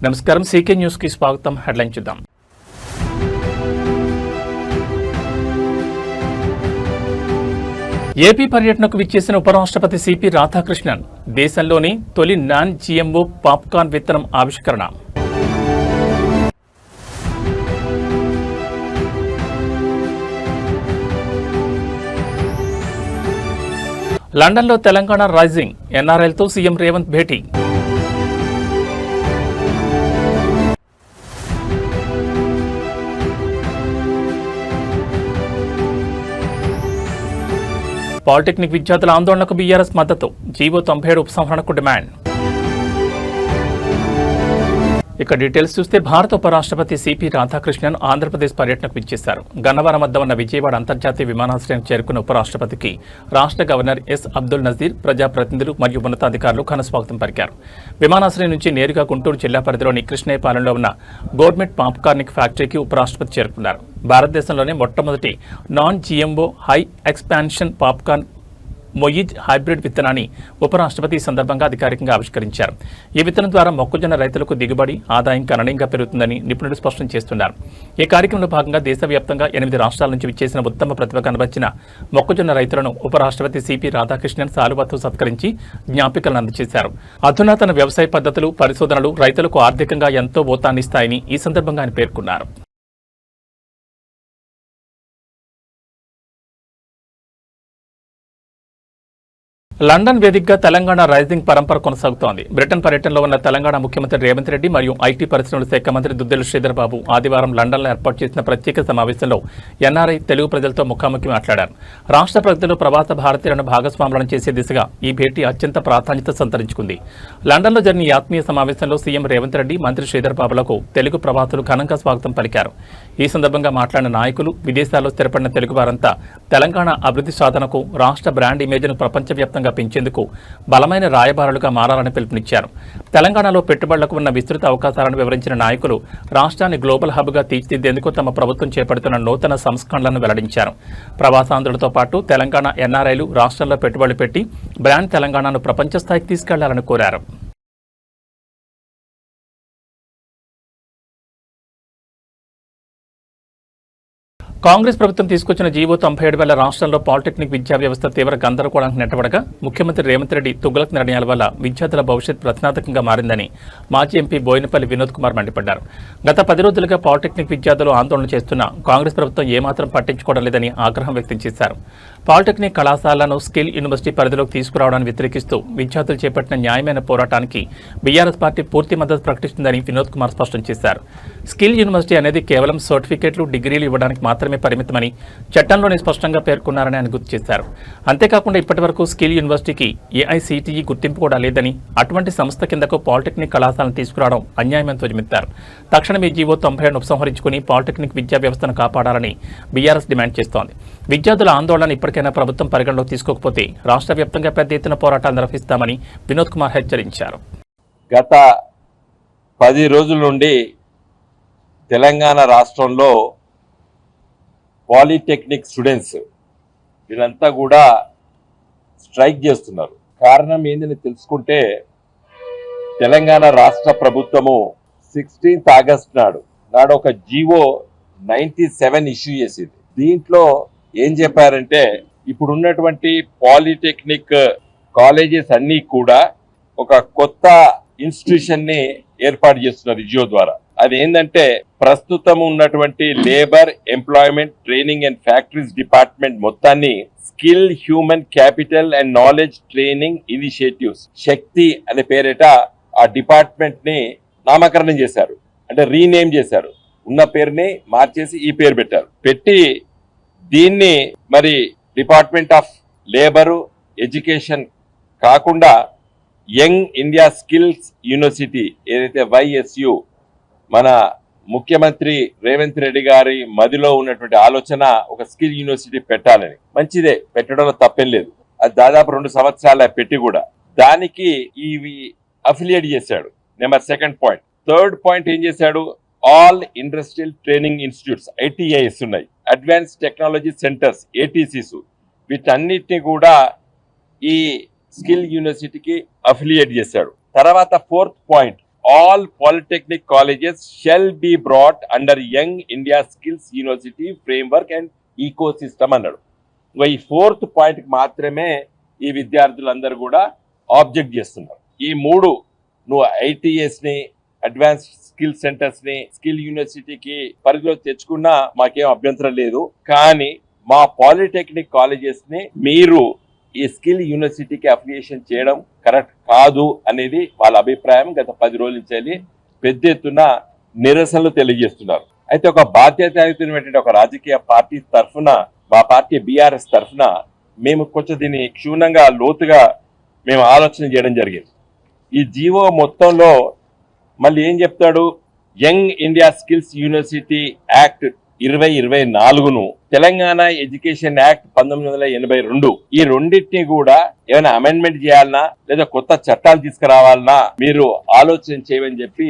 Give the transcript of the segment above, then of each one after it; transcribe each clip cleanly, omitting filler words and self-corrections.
నమస్కారం CK news కి స్వాగతం. హెడ్లైన్ చూద్దాం. ఏపీ పర్యటనకు విచ్చేసిన ఉపరాష్ట్రపతి సిపి రాధాకృష్ణన్ దేశంలోని తొలి నాన్ జీఎంఓ పాప్కార్న్ విత్తనం ఆవిష్కరణ. లండన్లో తెలంగాణ రైజింగ్ ఎన్ఆర్ఐలతో సీఎం రేవంత్ భేటీ. పాలిటెక్నిక్ విద్యార్థుల ఆందోళనకు బీఆర్ఎస్ మద్దతు. జీవో 97 ఉపసంహరణకు డిమాండ్. ఇక డీటెయిల్స్ చూస్తే భారత ఉపరాష్ట్రపతి సిపి రాధాకృష్ణన్ ఆంధ్రప్రదేశ్ పర్యటనకు విచ్చేశారు. గన్నవరం వద్ద ఉన్న విజయవాడ అంతర్జాతీయ విమానాశ్రయం చేరుకున్న ఉపరాష్ట్రపతికి రాష్ట్ర గవర్నర్ ఎస్ అబ్దుల్ నజీర్, ప్రజాప్రతినిధులు మరియు ఉన్నతాధికారులు ఘనస్వాగతం పలికారు. విమానాశ్రయం నుంచి నేరుగా గుంటూరు జిల్లా పరిధిలోని కృష్ణయ్యపాలెంలో ఉన్న గవర్నమెంట్ పాప్కార్నిక్ ఫ్యాక్టరీకి ఉపరాష్ట్రపతి చేరుకున్నారు. భారతదేశంలోనే మొట్టమొదటి non GMO high expansion popcorn Moiz hybrid విత్తనాన్ని ఉపరాష్ట్రపతి ఈ సందర్భంగా అధికారికంగా ఆవిష్కరించారు. ఈ విత్తనం ద్వారా మొక్కజొన్న రైతులకు దిగుబడి, ఆదాయం గణనీయంగా పెరుగుతుందని నిపుణులు స్పష్టం చేస్తున్నారు. ఈ కార్యక్రమంలో భాగంగా దేశవ్యాప్తంగా 8 రాష్ట్రాల నుంచి విచ్చేసిన ఉత్తమ ప్రతిభ కనబర్చిన మొక్కజొన్న రైతులను ఉపరాష్ట్రపతి సిపి రాధాకృష్ణన్ సాలువాతో సత్కరించి జ్ఞాపికలను అందజేశారు. అధునాతన వ్యవసాయ పద్ధతులు, పరిశోధనలు రైతులకు ఆర్థికంగా ఎంతో ఊతాన్నిస్తాయని ఈ సందర్భంగా ఆయన పేర్కొన్నారు. లండన్ వేదికగా తెలంగాణ రైజింగ్ పరంపర కొనసాగుతోంది. బ్రిటన్ పర్యటనలో ఉన్న తెలంగాణ ముఖ్యమంత్రి రేవంత్ రెడ్డి మరియు ఐటీ పరిశ్రమల శాఖ మంత్రి దుద్దెల శ్రీధర్ బాబు ఆదివారం లండన్లో ఏర్పాటు చేసిన ప్రత్యేక సమావేశంలో ఎన్ఆర్ఐ తెలుగు ప్రజలతో ముఖాముఖి మాట్లాడారు. రాష్ట్ర ప్రగతిలో ప్రవాస భారతీయులను భాగస్వాములను చేసే దిశగా ఈ భేటీ అత్యంత ప్రాధాన్యత సంతరించుకుంది. లండన్లో జరిగిన ఈ ఆత్మీయ సమావేశంలో సీఎం రేవంత్ రెడ్డి, మంత్రి శ్రీధర్ బాబులకు తెలుగు ప్రవాసులు ఘనంగా స్వాగతం పలికారు. ఈ సందర్భంగా మాట్లాడిన నాయకులు, విదేశాల్లో స్థిరపడిన తెలుగు వారంతా తెలంగాణ అభివృద్ధి సాధనకు, రాష్ట్ర బ్రాండ్ ఇమేజ్ను ప్రపంచవ్యాప్తంగా పెంచేందుకు బలమైన రాయబారులుగా మారాలని పిలుపునిచ్చారు. తెలంగాణలో పెట్టుబడులకు ఉన్న విస్తృత అవకాశాలను వివరించిన నాయకులు రాష్ట్రాన్ని గ్లోబల్ హబ్గా తీర్చిదిద్దేందుకు తమ ప్రభుత్వం చేపడుతున్న నూతన సంస్కరణలను వెల్లడించారు. ప్రవాసాంధ్రులతో పాటు తెలంగాణ ఎన్ఆర్ఐలు రాష్ట్రంలో పెట్టుబడులు పెట్టి బ్రాండ్ తెలంగాణను ప్రపంచ స్థాయికి తీసుకెళ్లాలని కోరారు. కాంగ్రెస్ ప్రభుత్వం తీసుకొచ్చిన జీవో 97 వల్ల రాష్ట్రంలో పాలిటెక్నిక్ విద్యా వ్యవస్థ తీవ్ర గందరగోళానికి నెట్టబడగా ముఖ్యమంత్రి రేవంత్ రెడ్డి తుగ్లక్ నిర్ణయాల వల్ల విద్యార్థుల భవిష్యత్ ప్రశ్నార్థకంగా మారిందని మాజీ ఎంపీ బోయినపల్లి వినోద్ కుమార్ మండిపడ్డారు. గత 10 రోజులుగా పాలిటెక్నిక్ విద్యార్థులు ఆందోళన చేస్తున్న కాంగ్రెస్ ప్రభుత్వం ఏమాత్రం పట్టించుకోవడం లేదని ఆగ్రహం వ్యక్తం చేశారు. పాలిటెక్నిక్ కళాశాలను స్కిల్ యూనివర్సిటీ పరిధిలోకి తీసుకురావడాన్ని వ్యతిరేకిస్తూ విద్యార్థులు చేపట్టిన న్యాయమైన పోరాటానికి బీఆర్ఎస్ పార్టీ పూర్తి మద్దతు ప్రకటిస్తుందని వినోద్ కుమార్ స్పష్టం చేశారు. స్కిల్ యూనివర్సిటీ అనేది కేవలం సర్టిఫికేట్లు, డిగ్రీలు ఇవ్వడానికి మాత్రమే పరిమితమని చట్టంలోనే స్పష్టంగా పేర్కొన్నారని ఆయన గుర్తు చేశారు. అంతేకాకుండా ఇప్పటివరకు స్కిల్ యూనివర్సిటీకి ఏఐసిటిఈ గుర్తింపు కూడా లేదని, అటువంటి సంస్థ కిందకు పాలిటెక్నిక్ కళాశాలను తీసుకురావడం అన్యాయమని ధ్వజమెత్తారు. తక్షణమే జీవో 97 ఉపసంహరించుకుని పాలిటెక్నిక్ విద్యా వ్యవస్థను కాపాడాలని బీఆర్ఎస్ డిమాండ్ చేస్తోంది. విద్యార్థుల ఆందోళన ఇప్పటికైనా ప్రభుత్వం పరిగణలోకి తీసుకోకపోతే రాష్ట్ర వ్యాప్తంగా పెద్ద ఎత్తున పోరాటాలు నిర్వహిస్తామని వినోద్ కుమార్ హెచ్చరించారు. గత 10 రోజుల నుండి తెలంగాణ రాష్ట్రంలో పాలిటెక్నిక్ స్టూడెంట్స్ వీళ్ళంతా కూడా స్ట్రైక్ చేస్తున్నారు. కారణం ఏందని తెలుసుకుంటే తెలంగాణ రాష్ట్ర ప్రభుత్వము 16th ఆగస్ట్ నాడు ఒక జీవో 97 ఇష్యూ చేసింది. దీంట్లో ఏం చెప్పారంటే ఇప్పుడున్నటువంటి పాలిటెక్నిక్ కాలేజెస్ అన్నీ కూడా ఒక కొత్త ఇన్స్టిట్యూషన్ ని ఏర్పాటు చేస్తున్నారు జియో ద్వారా. అది ఏంటంటే ప్రస్తుతం ఉన్నటువంటి labour, employment, training and factories department మొత్తాన్ని skill, human capital and knowledge training initiatives Shakti అనే పేరిట ఆ డిపార్ట్మెంట్ ని నామకరణం చేశారు. అంటే రీనేమ్ చేశారు. ఉన్న పేరుని మార్చేసి ఈ పేరు పెట్టి దీన్ని మరి డిపార్ట్మెంట్ ఆఫ్ లేబరు, ఎడ్యుకేషన్ కాకుండా యంగ్ ఇండియా స్కిల్స్ యూనివర్సిటీ ఏదైతే YSU మన ముఖ్యమంత్రి రేవంత్ రెడ్డి గారి మదిలో ఉన్నటువంటి ఆలోచన ఒక స్కిల్ యూనివర్సిటీ పెట్టాలని. మంచిదే, పెట్టడంలో తప్పేం లేదు. అది దాదాపు 2 సంవత్సరాల పెట్టి కూడా దానికి ఇవి అఫిలియేట్ చేశాడు. Number 2nd point. 3rd point ఏం చేశాడు, all industrial training institutes ITIs ఉన్నాయి, అడ్వాన్స్ టెక్నాలజీ సెంటర్స్ ATCs, వీటన్నిటిని కూడా ఈ స్కిల్ యూనివర్సిటీకి అఫిలియేట్ చేశాడు. తర్వాత 4th point, all polytechnic colleges shall be brought under Young India Skills University framework and ecosystem అన్నాడు. ఈ 4th పాయింట్ మాత్రమే ఈ విద్యార్థులందరూ కూడా ఆబ్జెక్ట్ చేస్తున్నారు. ఈ 3 నువ్వు ఐటీఎస్ ని, అడ్వాన్స్ స్కిల్ సెంటర్స్ ని స్కిల్ యూనివర్సిటీకి పరిధిలో తెచ్చుకున్నా మాకేం అభ్యంతరం లేదు. కానీ మా పాలిటెక్నిక్ కాలేజెస్ ని మీరు ఈ స్కిల్ యూనివర్సిటీకి అఫిలియేషన్ చేయడం కరెక్ట్ కాదు అనేది వాళ్ళ అభిప్రాయం. గత 10 రోజుల నుంచి పెద్ద ఎత్తున నిరసనలు తెలియజేస్తున్నారు. అయితే ఒక బాధ్యతాయుతమైనటువంటి ఒక రాజకీయ పార్టీ తరఫున, మా పార్టీ బీఆర్ఎస్ తరఫున మేము కొంచెం దీన్ని క్షుణ్ణంగా లోతుగా మేము ఆలోచన చేయడం జరిగింది. ఈ జీవో మొత్తంలో మళ్ళీ ఏం చెప్తాడు, young India skills university act 2024ను, తెలంగాణ ఎడ్యుకేషన్ యాక్ట్ 1982, ఈ రెండింటిని కూడా ఏమైనా అమెండ్మెంట్ చేయాలన్నా లేదా కొత్త చట్టాలు తీసుకురావాలన్నా మీరు ఆలోచన చేయమని చెప్పి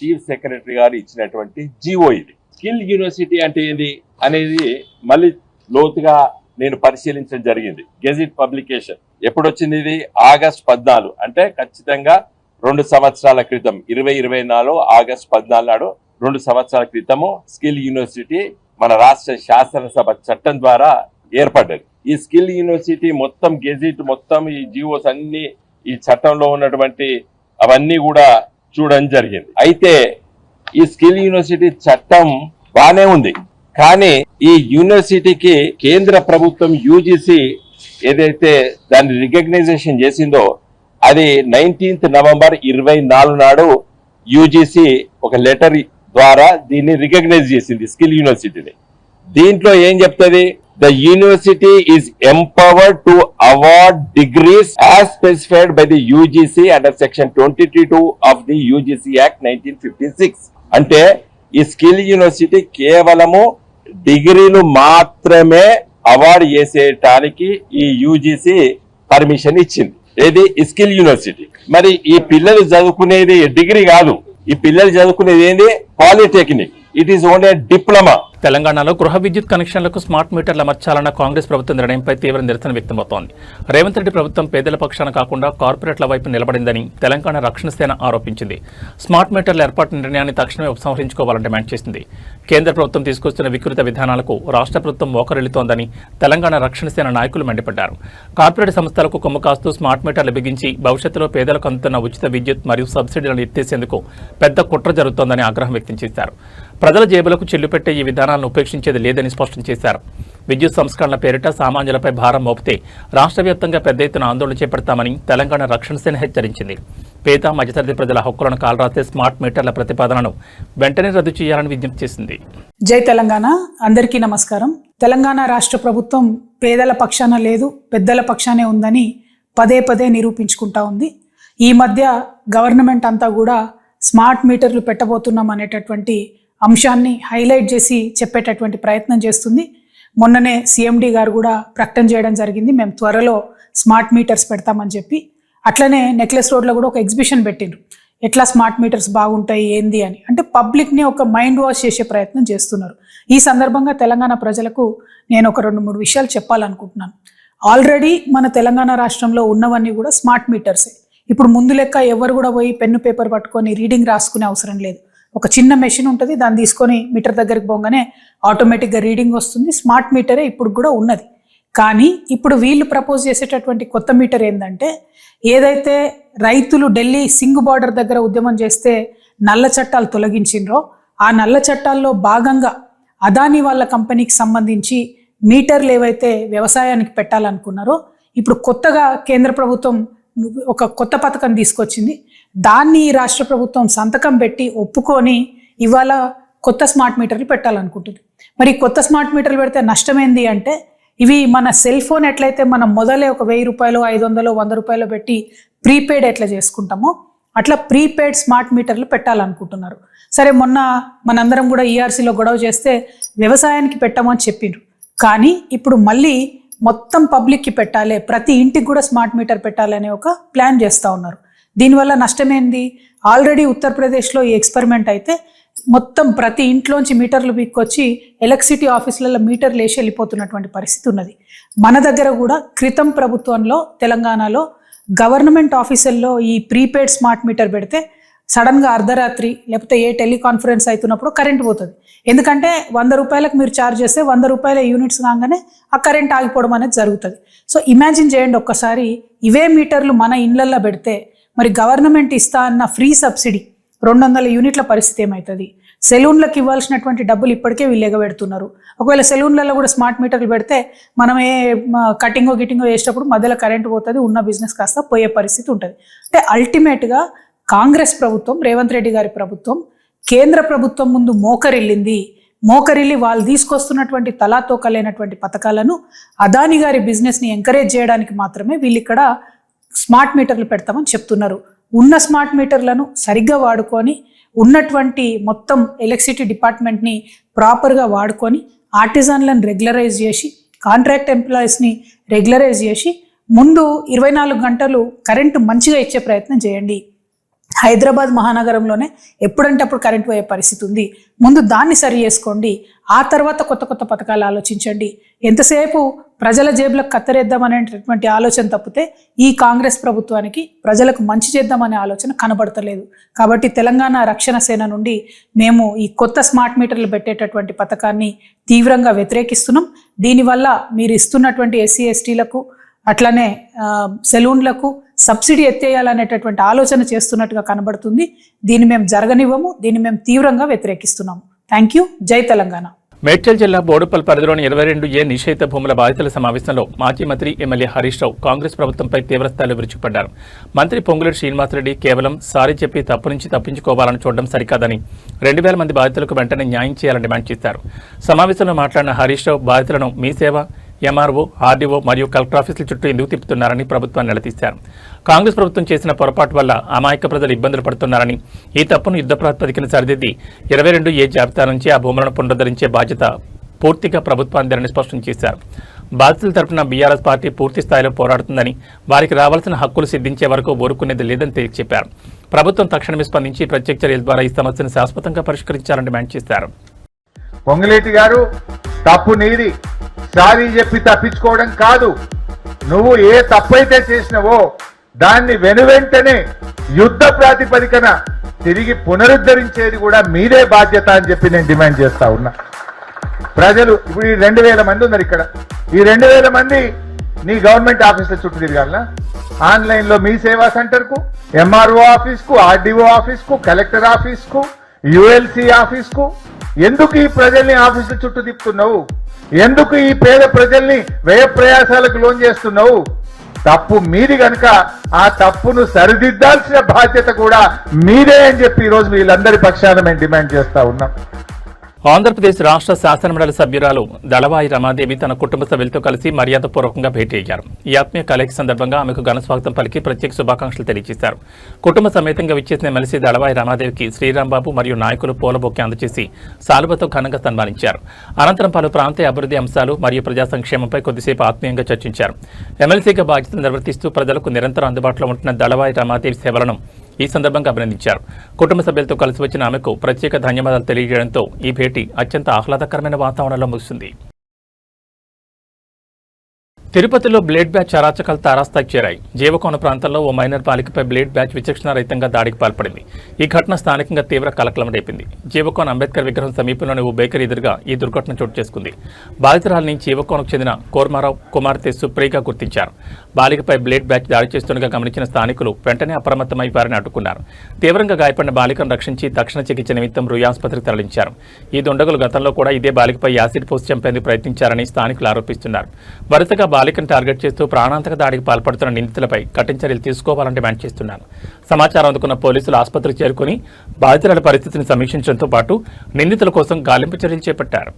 చీఫ్ సెక్రటరీ గారు ఇచ్చినటువంటి జీవో ఇది. స్కిల్ యూనివర్సిటీ అంటే ఏంది అనేది మళ్ళీ లోతుగా నేను పరిశీలించడం జరిగింది. గెజిట్ పబ్లికేషన్ ఎప్పుడు వచ్చింది? ఇది ఆగస్ట్ 14, అంటే ఖచ్చితంగా 2 సంవత్సరాల క్రితం, 2024 ఆగస్ట్ 14 నాడు 2 సంవత్సరాల క్రితము స్కిల్ యూనివర్సిటీ మన రాష్ట్ర శాసనసభ చట్టం ద్వారా ఏర్పడ్డది. ఈ స్కిల్ యూనివర్సిటీ మొత్తం గెజిట్ మొత్తం ఈ జీవోస్ అన్ని ఈ చట్టంలో ఉన్నటువంటి అవన్నీ కూడా చూడడం జరిగింది. అయితే ఈ స్కిల్ యూనివర్సిటీ చట్టం బానే ఉంది, కానీ ఈ యూనివర్సిటీకి కేంద్ర ప్రభుత్వం యూజీసీ ఏదైతే దాన్ని రికగ్నైజేషన్ చేసిందో అది 19th నవంబర్ 24 నాడు యూజీసీ ఒక లెటర్ ద్వారా దీన్ని రికగ్నైజ్ చేసింది స్కిల్ యూనివర్సిటీని. దీంట్లో ఏం చెప్తుంది? The university is empowered to award degrees as specified by the UGC under section 22 of the UGC act 1956. అంటే ఈ స్కిల్ యూనివర్సిటీ కేవలము డిగ్రీలు మాత్రమే అవార్డు చేసేటానికి ఈ యూజీసీ పర్మిషన్ ఇచ్చింది. ఏది? Skill university. మరి ఈ పిల్లలు చదువుకునేది డిగ్రీ కాదు, ఈ పిల్లలు చదువుకునేది ఏంది? Polytechnic. It is only diploma. తెలంగాణలో గృహ విద్యుత్ కనెక్షన్లకు స్మార్ట్ మీటర్లు అమర్చాలన్న కాంగ్రెస్ ప్రభుత్వ నిర్ణయంపై తీవ్ర నిరసన వ్యక్తమవుతోంది. రేవంత్ రెడ్డి ప్రభుత్వం పేదల పక్షాన కాకుండా కార్పొరేట్ల వైపు నిలబడిందని తెలంగాణ రక్షణ సేన ఆరోపించింది. స్మార్ట్ మీటర్ల ఏర్పాటు నిర్ణయాన్ని తక్షణమే ఉపసంహరించుకోవాలని డిమాండ్ చేసింది. కేంద్ర ప్రభుత్వం తీసుకొస్తున్న వికృత విధానాలకు రాష్ట్ర ప్రభుత్వం మోకరిల్లుతోందని తెలంగాణ రక్షణ సేన నాయకులు మండిపడ్డారు. కార్పొరేట్ సంస్థలకు కొమ్ము కాస్తూ స్మార్ట్ మీటర్లు బిగించి భవిష్యత్తులో పేదలకు అందుతున్న ఉచిత విద్యుత్ మరియు సబ్సిడీలను ఎత్తేసేందుకు పెద్ద కుట్ర జరుగుతోందని ఆగ్రహం వ్యక్తం చేశారు. ప్రజల జేబులకు చెల్లుపెట్టే ఈ విధానాలను ఉపేక్షించేది లేదని స్పష్టం చేశారు. విద్యుత్ సంస్కరణల పేరిట సామాన్యులపై భారం మోపితే రాష్ట్ర వ్యాప్తంగా పెద్ద ఎత్తున ఆందోళన చేపడతామని తెలంగాణ రక్షణ సేన హెచ్చరించింది. పేద మధ్యతరగతి ప్రజల హక్కులను కాలరాసే స్మార్ట్ మీటర్ల ప్రతిపాదనను వెంటనే రద్దు చేయాలని విజ్ఞప్తి చేసింది. జై తెలంగాణ. అందరికీ నమస్కారం. తెలంగాణ రాష్ట్ర ప్రభుత్వం పేదల పక్షాన లేదు, పెద్దల పక్షానే ఉందని పదే పదే నిరూపించుకుంటా ఉంది. ఈ మధ్య గవర్నమెంట్ అంతా కూడా స్మార్ట్ మీటర్లు పెట్టబోతున్నాం అనేటటువంటి అంశాన్ని హైలైట్ చేసి చెప్పేటటువంటి ప్రయత్నం చేస్తుంది. మొన్ననే సిఎండి గారు కూడా ప్రకటన చేయడం జరిగింది, మేము త్వరలో స్మార్ట్ మీటర్స్ పెడతామని చెప్పి. అట్లనే నెక్లెస్ రోడ్లో కూడా ఒక ఎగ్జిబిషన్ పెట్టిండ్రు, ఎట్లా స్మార్ట్ మీటర్స్ బాగుంటాయి ఏంది అని. అంటే పబ్లిక్ని ఒక మైండ్ వాష్ చేసే ప్రయత్నం చేస్తున్నారు. ఈ సందర్భంగా తెలంగాణ ప్రజలకు నేను ఒక 2-3 విషయాలు చెప్పాలనుకుంటున్నాను. ఆల్రెడీ మన తెలంగాణ రాష్ట్రంలో ఉన్నవన్నీ కూడా స్మార్ట్ మీటర్సే. ఇప్పుడు ముందు లెక్క ఎవరు కూడా పోయి పెన్ను పేపర్ పట్టుకొని రీడింగ్ రాసుకునే అవసరం లేదు. ఒక చిన్న మెషిన్ ఉంటుంది, దాన్ని తీసుకొని మీటర్ దగ్గరికి పోగానే ఆటోమేటిక్గా రీడింగ్ వస్తుంది. స్మార్ట్ మీటరే ఇప్పుడు కూడా ఉన్నది. కానీ ఇప్పుడు వీళ్ళు ప్రపోజ్ చేసేటటువంటి కొత్త మీటర్ ఏంటంటే, ఏదైతే రైతులు ఢిల్లీ సింగ్ బార్డర్ దగ్గర ఉద్యమం చేస్తే నల్ల చట్టాలు తొలగించిండ్రో, ఆ నల్ల చట్టాల్లో భాగంగా అదానీ వాళ్ళ కంపెనీకి సంబంధించి మీటర్లు ఏవైతే వ్యవసాయానికి పెట్టాలనుకున్నారో, ఇప్పుడు కొత్తగా కేంద్ర ప్రభుత్వం ఒక కొత్త పథకం తీసుకొచ్చింది. దాన్ని రాష్ట్ర ప్రభుత్వం సంతకం పెట్టి ఒప్పుకొని ఇవాళ కొత్త స్మార్ట్ మీటర్లు పెట్టాలనుకుంటుంది. మరి కొత్త స్మార్ట్ మీటర్లు పెడితే నష్టమేంది అంటే, ఇవి మన సెల్ ఫోన్ ఎట్లయితే మనం మొదలే ఒక 1000 రూపాయలు, 500, 100 రూపాయలు పెట్టి ప్రీపెయిడ్ ఎట్లా చేసుకుంటామో అట్లా ప్రీపెయిడ్ స్మార్ట్ మీటర్లు పెట్టాలనుకుంటున్నారు. సరే, మొన్న మనందరం కూడా ఈఆర్సీలో గొడవ చేస్తే వ్యవసాయానికి పెట్టమని చెప్పిండ్రు. కానీ ఇప్పుడు మళ్ళీ మొత్తం పబ్లిక్కి పెట్టాలి, ప్రతి ఇంటికి కూడా స్మార్ట్ మీటర్ పెట్టాలి అనే ఒక ప్లాన్ చేస్తూ ఉన్నారు. దీనివల్ల నష్టమేంది? ఆల్రెడీ ఉత్తరప్రదేశ్లో ఈ ఎక్స్పెరిమెంట్ అయితే మొత్తం ప్రతి ఇంట్లోంచి మీటర్లు పీక్కొచ్చి ఎలక్ట్రిసిటీ ఆఫీసులలో మీటర్లు వేసి వెళ్ళిపోతున్నటువంటి పరిస్థితి ఉన్నది. మన దగ్గర కూడా క్రితం ప్రభుత్వంలో తెలంగాణలో గవర్నమెంట్ ఆఫీసుల్లో ఈ ప్రీపెయిడ్ స్మార్ట్ మీటర్ పెడితే సడన్గా అర్ధరాత్రి లేకపోతే ఏ టెలికాన్ఫరెన్స్ అవుతున్నప్పుడు కరెంట్ పోతుంది. ఎందుకంటే 100 రూపాయలకు మీరు ఛార్జ్ చేస్తే 100 రూపాయల యూనిట్స్ కాగానే ఆ కరెంట్ ఆగిపోవడం అనేది జరుగుతుంది. సో ఇమాజిన్ చేయండి ఒక్కసారి ఇవే మీటర్లు మన ఇళ్లల్లో పెడితే మరి గవర్నమెంట్ ఇస్తా అన్న ఫ్రీ సబ్సిడీ 200 యూనిట్ల పరిస్థితి ఏమవుతుంది? సెలూన్లకు ఇవ్వాల్సినటువంటి డబ్బులు ఇప్పటికే వీళ్ళు ఎగబెడుతున్నారు. ఒకవేళ సెలూన్లలో కూడా స్మార్ట్ మీటర్లు పెడితే మనం ఏ కటింగో గిటింగో వేసేటప్పుడు మధ్యలో కరెంట్ పోతుంది, ఉన్న బిజినెస్ కాస్త పోయే పరిస్థితి ఉంటుంది. అంటే అల్టిమేట్గా కాంగ్రెస్ ప్రభుత్వం, రేవంత్ రెడ్డి గారి ప్రభుత్వం కేంద్ర ప్రభుత్వం ముందు మోకరిల్లి వాళ్ళు తీసుకొస్తున్నటువంటి తలాతోకలేనటువంటి పథకాలను అదాని గారి బిజినెస్ని ఎంకరేజ్ చేయడానికి మాత్రమే వీళ్ళు ఇక్కడ స్మార్ట్ మీటర్లు పెడతామని చెప్తున్నారు. ఉన్న స్మార్ట్ మీటర్లను సరిగ్గా వాడుకొని ఉన్నటువంటి మొత్తం ఎలక్ట్రిసిటీ డిపార్ట్మెంట్ని ప్రాపర్గా వాడుకొని ఆర్టిజన్లను రెగ్యులరైజ్ చేసి కాంట్రాక్ట్ ఎంప్లాయీస్ని రెగ్యులరైజ్ చేసి ముందు 24 గంటలు కరెంటు మంచిగా ఇచ్చే ప్రయత్నం చేయండి. హైదరాబాద్ మహానగరంలోనే ఎప్పుడంటే అప్పుడు కరెంట్ పోయే పరిస్థితి ఉంది. ముందు దాన్ని సరి చేసుకోండి. ఆ తర్వాత కొత్త కొత్త పథకాలు ఆలోచించండి. ఎంతసేపు ప్రజల జేబులకు కత్తరేద్దామనేటటువంటి ఆలోచన తప్పితే ఈ కాంగ్రెస్ ప్రభుత్వానికి ప్రజలకు మంచి చేద్దామనే ఆలోచన కనబడతలేదు. కాబట్టి తెలంగాణ రక్షణ సేన నుండి మేము ఈ కొత్త స్మార్ట్ మీటర్లు పెట్టేటటువంటి పథకాన్ని తీవ్రంగా వ్యతిరేకిస్తున్నాం. దీనివల్ల మీరు ఇస్తున్నటువంటి ఎస్సీ ఎస్టీలకు అట్లనే సెలూన్లకు సబ్సిడీ ఎత్తేయాలనేటటువంటి ఆలోచన చేస్తున్నట్టుగా కనబడుతుంది. దీన్ని మేము జరగనివ్వము, దీన్ని మేము తీవ్రంగా వ్యతిరేకిస్తున్నాము. Thank you. జై తెలంగాణ. మేడ్చల్ జిల్లా బోడుపల్ పరిధిలోని 22A నిషేధ భూముల బాధితుల సమావేశంలో మాజీ మంత్రి ఎమ్మెల్యే హరీష్ రావు కాంగ్రెస్ ప్రభుత్వంపై తీవ్రస్థాయిలో విరుచుకుపడ్డారు. మంత్రి పొంగులేటి శ్రీనివాసరెడ్డి కేవలం సారీ చెప్పి తప్పు నుంచి తప్పించుకోవాలని చూడడం సరికాదని 2000 మంది బాధితులకు వెంటనే న్యాయం చేయాలని డిమాండ్ చేశారు. సమావేశంలో మాట్లాడిన హరీష్ రావు బాధితులను మీ సేవ, ఎంఆర్ఓ, ఆర్డీఓ మరియు కలెక్టర్ ఆఫీసుల చుట్టూ ఎందుకు తిప్పుతున్నారని ప్రభుత్వాన్ని నిలదీశారు. కాంగ్రెస్ ప్రభుత్వం చేసిన పొరపాటు వల్ల అమాయక ప్రజలు ఇబ్బందులు పడుతున్నారని, ఈ తప్పును యుద్ధ ప్రాతిపదికన సరిదిద్ది 22A జాబితా నుంచి ఆ భూములను పునరుద్ధరించే బాధ్యత పూర్తిగా ప్రభుత్వానిదేనని స్పష్టం చేశారు. బాధితుల తరపున బీఆర్ఎస్ పార్టీ పూర్తి స్థాయిలో పోరాడుతుందని, వారికి రావాల్సిన హక్కులు సిద్ధించే వరకు ఊరుకునేది లేదని తేల్చి చెప్పారు. ప్రభుత్వం తక్షణమే స్పందించి ప్రత్యేక చర్యల ద్వారా ఈ సమస్యను శాశ్వతంగా పరిష్కరించాలని డిమాండ్ చేశారు. పొంగులేటి గారు, తప్పు నీది, సారీ చెప్పి తప్పించుకోవడం కాదు. నువ్వు ఏ తప్పైతే చేసినవో దాన్ని వెనువెంటనే యుద్ధ ప్రాతిపదికన తిరిగి పునరుద్ధరించేది కూడా మీదే బాధ్యత అని చెప్పి నేను డిమాండ్ చేస్తా ఉన్నా. ప్రజలు ఇప్పుడు ఈ 2000 మంది ఉన్నారు ఇక్కడ. ఈ 2000 మంది నీ గవర్నమెంట్ ఆఫీసుల చుట్టూ తిరగాలనా? ఆన్లైన్లో మీ సేవా సెంటర్కు, ఎంఆర్ఓ ఆఫీస్కు, ఆర్డీఓ ఆఫీస్కు, కలెక్టర్ ఆఫీస్కు, యుఎల్సి ఆఫీస్కు ఎందుకు ఈ ప్రజల్ని ఆఫీసుల చుట్టూ తిప్పుతున్నావు? ఎందుకు ఈ పేద ప్రజల్ని వ్యయ ప్రయాసాలకు లోన్ చేస్తున్నావు? తప్పు మీది కనుక ఆ తప్పును సరిదిద్దాల్సిన బాధ్యత కూడా మీదే అని చెప్పి ఈరోజు వీళ్ళందరి పక్షాన మేము డిమాండ్ చేస్తా ఉన్నాం. ఆంధ్రప్రదేశ్ రాష్ట్ర శాసనమండలి సభ్యురాలు దళవాయి రమాదేవి తన కుటుంబ సభ్యులతో కలిసి మర్యాదపూర్వకంగా భేటీ అయ్యారు. ఈ ఆత్మీయ కలయిక సందర్భంగా ఆమెకు ఘన స్వాగతం పలికి ప్రత్యేక శుభాకాంక్షలు తెలియజేశారు. కుటుంబ సమేతంగా విచ్చేసిన ఎమ్మెల్సీ దళవాయి రమాదేవికి శ్రీరాంబాబు మరియు నాయకులు పూలబొకే అందజేసి సాలువతో ఘనంగా సన్మానించారు. అనంతరం పలు ప్రాంతీయ అభివృద్ధి అంశాలు మరియు ప్రజా సంక్షేమంపై కొద్దిసేపు ఆత్మీయంగా చర్చించారు. ఎమ్మెల్సీగా బాధ్యతలు నిర్వర్తిస్తూ ప్రజలకు నిరంతరం అందుబాటులో ఉంటున్న దళవాయి రమాదేవి సేవలను ఈ సందర్భంగా అభినందించారు. కుటుంబ సభ్యులతో కలిసి వచ్చిన ఆమెకు ప్రత్యేక ధన్యవాదాలు తెలియజేయడంతో ఈ భేటీ అత్యంత ఆహ్లాదకరమైన వాతావరణంలో ముగిసింది. తిరుపతిలో బ్లేడ్ బ్యాచ్ అరాచకాలు తారాస్థాయికి చేరాయి. జీవకోన ప్రాంతంలో ఓ మైనర్ బాలికపై బ్లేడ్ బ్యాచ్ విచక్షణారహితంగా దాడికి పాల్పడింది. ఈ ఘటన స్థానికంగా తీవ్ర కలకలం రేపింది. జీవకోన అంబేద్కర్ విగ్రహం సమీపంలోని ఓ బేకరీ ఎదురుగా ఈ దుర్ఘటన చోటు చేసుకుంది. బాధితురాలిని జీవకోనకు చెందిన కోర్మారావు కుమార్తె సుప్రియగా గుర్తించారు. బాలికపై బ్లేడ్ బ్యాచ్ దాడి చేస్తుండగా గమనించిన స్థానికులు వెంటనే అప్రమత్తమై వారిని అడ్డుకున్నారు. తీవ్రంగా గాయపడిన బాలికను రక్షించి తక్షణ చికిత్స నిమిత్తం రుయా ఆసుపత్రికి తరలించారు. ఈ దుండగులు గతంలో కూడా ఇదే బాలికపై యాసిడ్ పోసి చంపేందుకు ప్రయత్నించారని స్థానికులు ఆరోపిస్తున్నారు. వరుసగా బాలికను టార్గెట్ చేస్తూ ప్రాణాంతక దాడికి పాల్పడుతున్న నిందితులపై కఠిన చర్యలు తీసుకోవాలని డిమాండ్ చేస్తున్నారు. సమాచారం అందుకున్న పోలీసులు ఆసుపత్రికి చేరుకుని బాధితుల పరిస్థితిని సమీక్షించడంతో పాటు నిందితుల కోసం గాలింపు చర్యలు చేపట్టారు.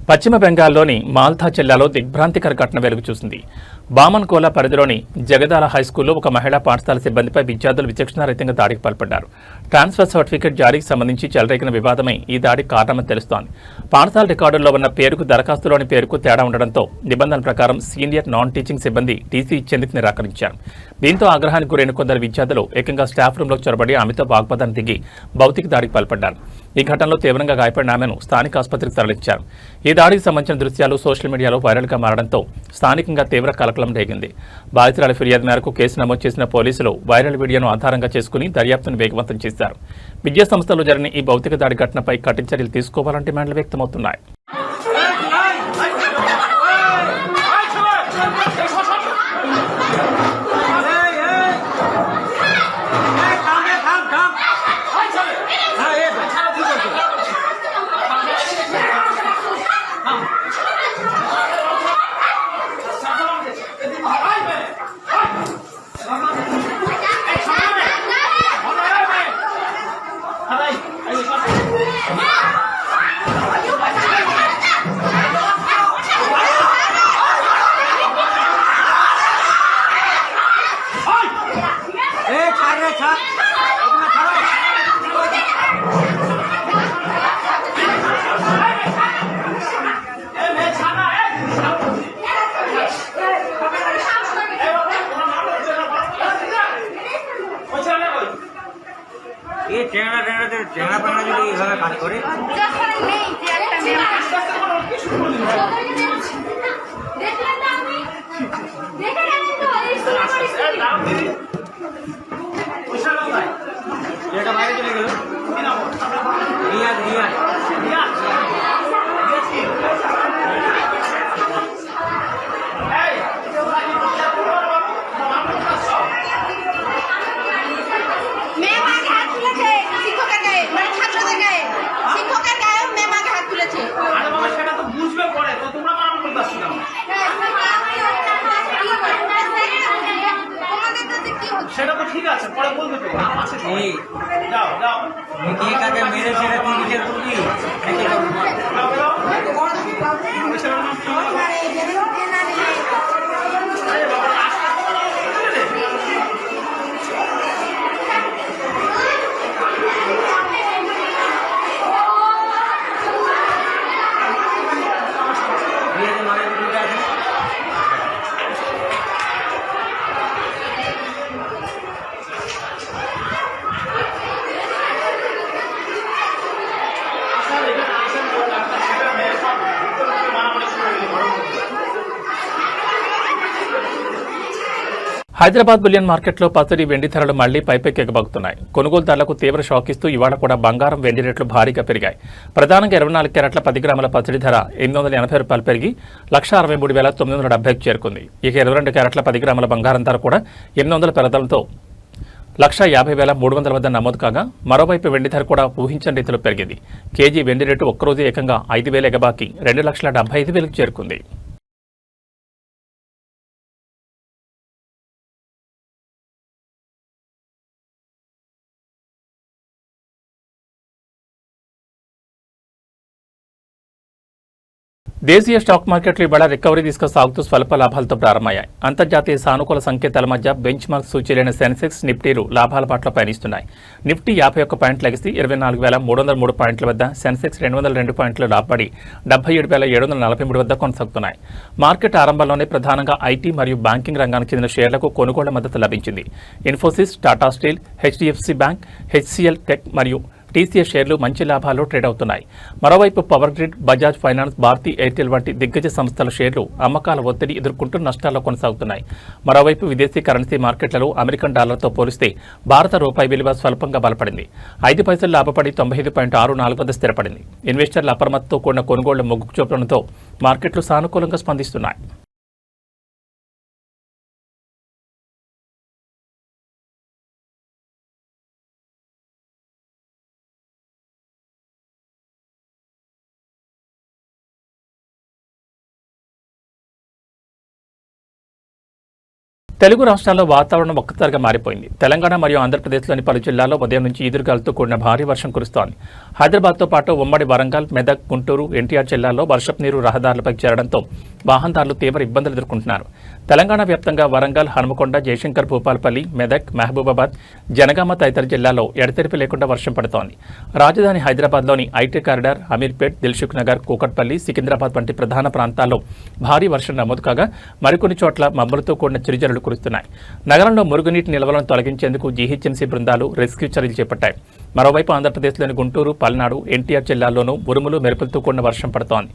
పశ్చిమ బెంగాల్లోని మాల్దా జిల్లాలో దిగ్భ్రాంతికర ఘటన వెలుగు చూసింది. బామన్కోలా పరిధిలోని జగదాల హైస్కూల్లో ఒక మహిళా పాఠశాల సిబ్బందిపై విద్యార్థులు విచక్షణారహితంగా దాడికి పాల్పడ్డారు. ట్రాన్స్ఫర్ సర్టిఫికెట్ జారీకి సంబంధించి చెలరేగిన వివాదమై ఈ దాడికి కారణమని తెలుస్తోంది. పాఠశాల రికార్డుల్లో ఉన్న పేరుకు దరఖాస్తులోని పేరుకు తేడా ఉండడంతో నిబంధనల ప్రకారం సీనియర్ నాన్ టీచింగ్ సిబ్బంది టీసీ ఇచ్చేందుకు నిరాకరించారు. దీంతో ఆగ్రహానికి గురైన కొందరు విద్యార్థులు ఏకంగా స్టాఫ్ రూంలో చొరబడి ఆమెతో వాగ్వాదానికి దిగి భౌతిక దాడికి పాల్పడ్డారు. ఈ ఘటనలో తీవ్రంగా గాయపడిన ఆమెను స్థానిక ఆసుపత్రికి తరలించారు. ఈ దాడికి సంబంధించిన దృశ్యాలు సోషల్ మీడియాలో వైరల్గా మారడంతో స్థానికంగా తీవ్ర కలకలం రేగింది. బాధితురాలి ఫిర్యాదు మేరకు కేసు నమోదు చేసిన పోలీసులు వైరల్ వీడియోను ఆధారంగా చేసుకుని దర్యాప్తును వేగవంతం చేశారు. విద్యా సంస్థలో జరిగిన ఈ భౌతిక దాడి ఘటనపై కఠిన చర్యలు తీసుకోవాలని డిమాండ్లు వ్యక్తమవుతున్నాయి. চেহারা পানা যদি এইভাবে কাজ করে এটা বাইরে চলে গেল রিয়াজ রিয়াজ সেটা তো ঠিক আছে, পরে বলবে তো আছে। যাও যাও, কে কাকে মেরে সেটা তুই বিচার করবি హైదరాబాద్ బులియన్ మార్కెట్లో పసిడి వెండి ధరలు మళ్లీ పైపెక్కెగబాగుతున్నాయి. కొనుగోలుదారులకు తీవ్ర షాక్ ఇస్తూ ఇవాళ కూడా బంగారం వెండి రేట్లు భారీగా పెరిగాయి. ప్రధానంగా 24 క్యారెట్ల 10 గ్రాముల పసిడి ధర ₹880 పెరిగి ₹163,970కు చేరుకుంది. ఇక 22 క్యారెట్ల 10 గ్రాముల బంగారం ధర కూడా 800 పెరగడంతో ₹150,300 వద్ద నమోదు కాగా, మరోవైపు వెండి ధర కూడా ఊహించని రీతిలో పెరిగింది. కేజీ వెండి రేటు ఒక్కరోజు ఏకంగా 5,000 ఎగబాకి 2,75,000కు చేరుకుంది. దేశీయ స్టాక్ మార్కెట్లు ఇవాళ రికవరీ దిశగా సాగుతూ స్వల్ప లాభాలతో ప్రారంభమయ్యాయి. అంతర్జాతీయ సానుకూల సంకేతాల మధ్య బెంచ్ మార్క్ సూచీలైన సెన్సెక్స్, నిఫ్టీలు లాభాల పట్ల పయనిస్తున్నాయి. నిఫ్టీ 51 పాయింట్లు ఎగిసి 24,303 పాయింట్ల వద్ద, సెన్సెక్స్ 202 పాయింట్లు లాభపడి 77,743 వద్ద కొనసాగుతున్నాయి. మార్కెట్ ఆరంభంలోనే ప్రధానంగా ఐటీ మరియు బ్యాంకింగ్ రంగానికి చెందిన షేర్లకు కొనుగోళ్ల మద్దతు లభించింది. Infosys, Tata Steel, HDFC Bank, HCL Tech మరియు టీసీఎస్ షేర్లు మంచి లాభాలు ట్రేడ్ అవుతున్నాయి. మరోవైపు Power Grid, Bajaj Finance, Bharti Airtel వంటి దిగ్గజ సంస్థల షేర్లు అమ్మకాల ఒత్తిడి ఎదుర్కొంటూ నష్టాల్లో కొనసాగుతున్నాయి. మరోవైపు విదేశీ కరెన్సీ మార్కెట్లలో అమెరికన్ డాలర్తో పోలిస్తే భారత రూపాయి విలువ స్వల్పంగా బలపడింది. 5 పైసలు లాభపడి 95.64 వద్ద స్థిరపడింది. ఇన్వెస్టర్ల అప్రమత్తతో కూడిన కొనుగోళ్ల మొగ్గు చూపడంతో మార్కెట్లు సానుకూలంగా స్పందిస్తున్నాయి. తెలుగు రాష్ట్రాల్లో వాతావరణం ఒక్కసారిగా మారిపోయింది. తెలంగాణ మరియు ఆంధ్రప్రదేశ్లోని పలు జిల్లాల్లో ఉదయం నుంచి ఈదురుగాలులతో కూడిన భారీ వర్షం కురుస్తోంది. హైదరాబాద్తో పాటు ఉమ్మడి వరంగల్, మెదక్, గుంటూరు, ఎన్టీఆర్ జిల్లాల్లో వర్షపు నీరు రహదారులపై చేరడంతో వాహనదారులు తీవ్ర ఇబ్బందులు ఎదుర్కొంటున్నారు. తెలంగాణ వ్యాప్తంగా వరంగల్, హనుమకొండ, జయశంకర్, భూపాలపల్లి, మెదక్, మహబూబాబాద్, జనగామ తదితర జిల్లాల్లో ఎడతెరిపి లేకుండా వర్షం పడుతోంది. రాజధాని హైదరాబాద్లోని ఐటీ కారిడార్, అమీర్పేట్, దిల్సుఖ్ నగర్, కూకట్పల్లి, సికింద్రాబాద్ వంటి ప్రధాన ప్రాంతాల్లో భారీ వర్షం నమోదు కాగా మరికొన్ని చోట్ల మబ్బులతో కూడిన చిరుజల్లులు కురుస్తున్నాయి. నగరంలో మురుగునీటి నిల్వలను తొలగించేందుకు జీహెచ్ఎంసీ బృందాలు రెస్క్యూ చర్యలు చేపట్టాయి. మరోవైపు ఆంధ్రప్రదేశ్లోని గుంటూరు, పల్నాడు, ఎన్టీఆర్ జిల్లాల్లోనూ ఉరుములు, మెరుపులతో కూడిన వర్షం పడుతోంది.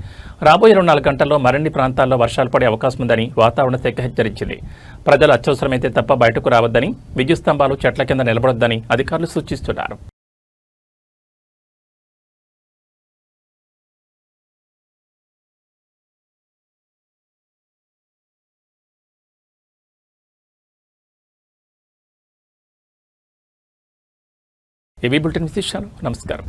రాబోయే 24 గంటల్లో మరిన్ని ప్రాంతాల్లో వర్షాలు పడే అవకాశం ఉందని వాతావరణ శాఖ హెచ్చరించింది. ప్రజలు అత్యవసరమైతే తప్ప బయటకు రావద్దని, విద్యుత్ స్తంభాలు, చెట్ల కింద నిలబడొద్దని అధికారులు సూచిస్తున్నారు. ఏబీ బులెటిన్ విశేషాలు. నమస్కారం.